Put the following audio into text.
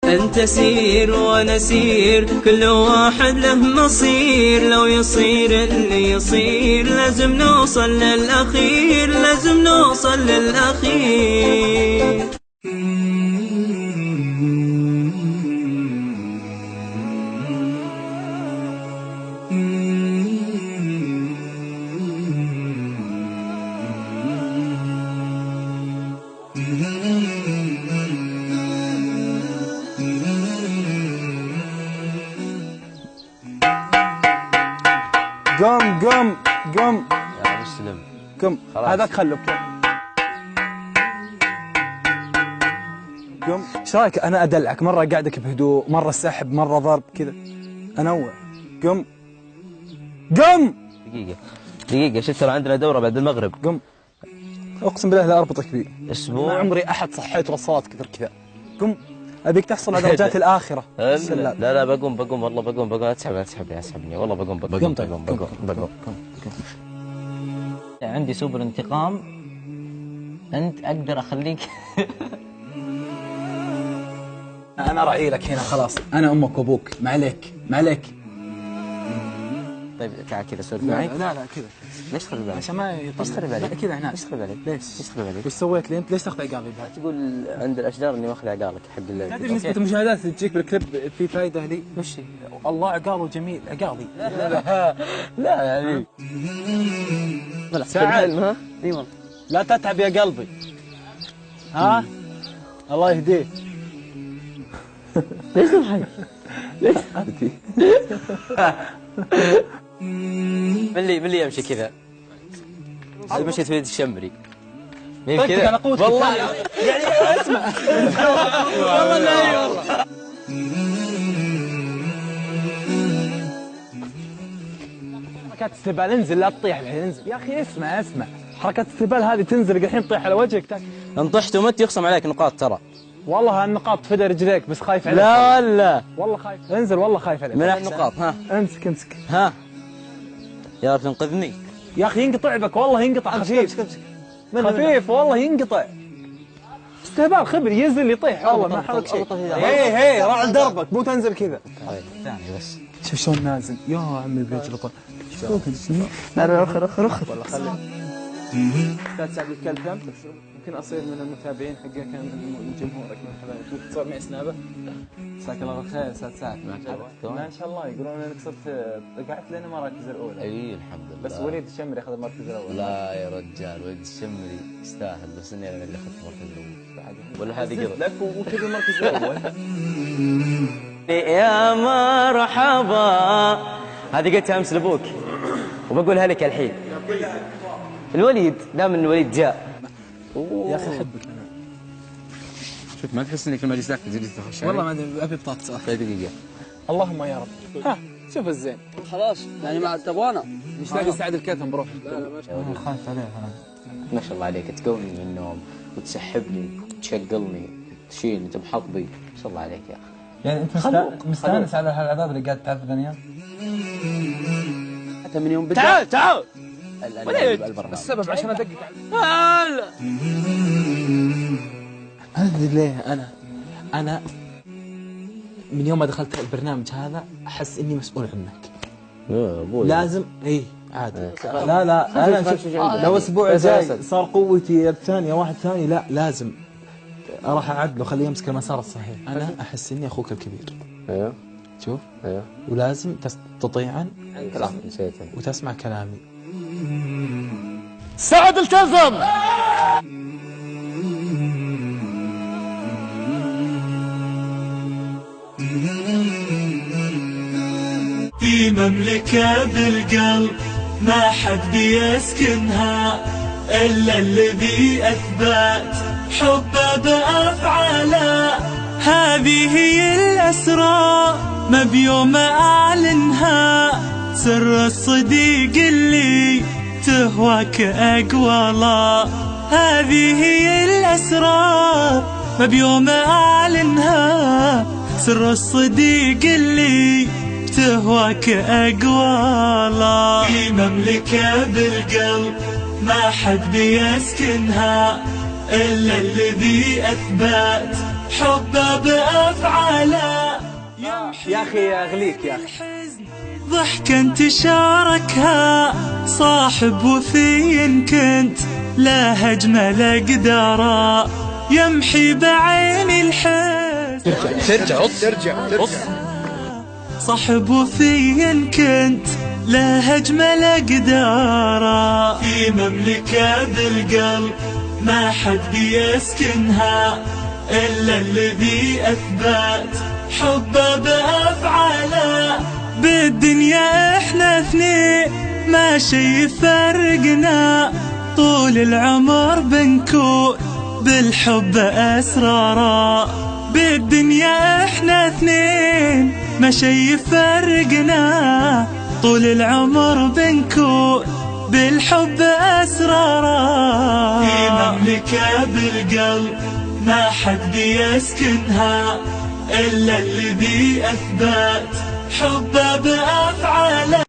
أنت سير وأنا سير، كل واحد له مصير، لو يصير اللي يصير لازم نوصل للأخير، لازم نوصل للأخير. قم قم قم يا مسلم قم، هذاك خلوك قم. ايش رايك انا ادلعك، مره اقعدك بهدوء، مره سحب، مره ضرب، كذا انوع. قم قم. دقيقة شفت ترى عندنا دورة بعد المغرب. قم. اقسم بالله لا اربطك بي. اسبوع ما عمري احد صحيت وصلت كذا. قم، ابيك تحصل على درجات الاخره. لا بقوم والله بقوم. لا تسحبني والله بقوم. عندي سوبر انتقام، انت اقدر اخليك. انا راعي لك هنا خلاص، انا امك وابوك، ما عليك. طيب تعال كذا سولف معي. لا كذا. ليش تخرب بالك؟ عشان ما ليش تخرب بالك؟ كذا هنا. ليش تخرب بالك؟ ليش تخرب بالك؟ وش سويت لي انت؟ ليش تاخذ عقالي بهذا؟ تقول عند الاشجار اني واخذ عقالك حق الليل. تدري نسبة المشاهدات اللي تجيك بالكليب في فائدة لي؟ وش هي؟ الله عقاله جميل، عقالي. لا يعني سعد ها؟ اي والله. لا تتعب يا قلبي. ها؟ الله يهديك. ليش تضحك؟ ليش تضحك؟ من اللي يمشي كذا؟ هذا مشيت في يد الشمري. مين كذا؟ على قوتك والله يعني اسمع. والله لا اي والله. حركات استهبال، انزل لا تطيح الحين، انزل يا اخي. اسمع حركات استهبال هذه تنزل الحين تطيح على وجهك. ان طحت ومت يخصم عليك نقاط ترى. والله النقاط فدى رجليك، بس خايف عليك. لا والله خايف. انزل والله خايف عليك. من النقاط ها؟ امسك ها يا رب تنقذني يا اخي. ينقطع بك والله، ينقطع خفيف. خفيف والله ينقطع. استهبال خبر، ينزل يطيح والله ما حرك شيء. هي راح لدربك، مو تنزل كذا. ثاني بس. شوف شلون نازل يا عمي بيجلطه. لا اخر والله خليه. استاذ سعد الكلب كم؟ يمكن اصير من المتابعين حقك، من جمهورك، من حبايبك. تصور معي سنابه؟ مساك الله بالخير استاذ سعد. ما شاء الله يقولون انك صرت قعدت لنا المراكز الاولى. اي الحمد لله. بس وليد الشمري اخذ المركز الاول. لا يا رجال وليد الشمري يستاهل، بس اني انا اللي اخذت المركز الاول. ولا هذه قرب لك وكذا المركز الاول. يا مرحبا، هذه قلتها امس لابوك وبقولها لك الحين. الوليد دام ان الوليد جاء. يا اخي احبك انا. شوف ما تحس انك لما جلست تجلس تخش والله ما ادري، ابي بطاطس اخر. دقيقة. اللهم يا رب. ها شوف الزين خلاص يعني ما تبغانا. مش لاقي سعد الكتم بروح. لا ما شاء الله. خايف عليه ما شاء الله عليك، تقومني من النوم وتسحبني وتشقلني تشيلني تمحط بي. ما شاء الله عليك يا اخي. يعني انت مستانس على هالعذاب اللي قاعد تعذبني اياه؟ حتى من يوم بدأ. تعال السبب عشان ادقق. لا ادري ليه انا من يوم ما دخلت البرنامج هذا احس اني مسؤول عنك. لازم عادي. لا انا شوف لو اسبوع جاي صار قوتي الثانيه واحد ثاني، لا لازم اروح اعدله خليه يمسك المسار الصحيح. انا احس اني اخوك الكبير. ايوه شوف ايوه، ولازم تطيعا نسيته وتسمع كلامي. سعد التزم. في مملكة بالقلب ما حد بيسكنها إلا الذي أثبت حبه بأفعاله. هذه هي الأسرار ما بيوم أعلنها، سر الصديق اللي تهواك أقوالا. هذه هي الأسرار ما بيوم أعلنها، سر الصديق اللي تهواك أقوالا. مملكة بالقلب ما حد بيسكنها إلا الذي أثبت حبه بأفعاله. يا أخي أغليك يا أخي. ضحكا تشاركها صاحب وفي كنت لا أجمل أقداره يمحي بعين الحزن. ترجع صاحب وفي كنت لا أجمل أقداره. في مملكة بالقلب ما حد بيسكنها إلا الذي أثبت حبه بأفعاله. بالدنيا إحنا اثنين ما شي يفرقنا طول العمر بنكون بالحب أسرارا. بالدنيا إحنا اثنين ما شي يفرقنا طول العمر بنكون بالحب أسرارا. في مملكة بالقلب ما حد بيسكنها إلا الذي أثبت حبه بأفعاله.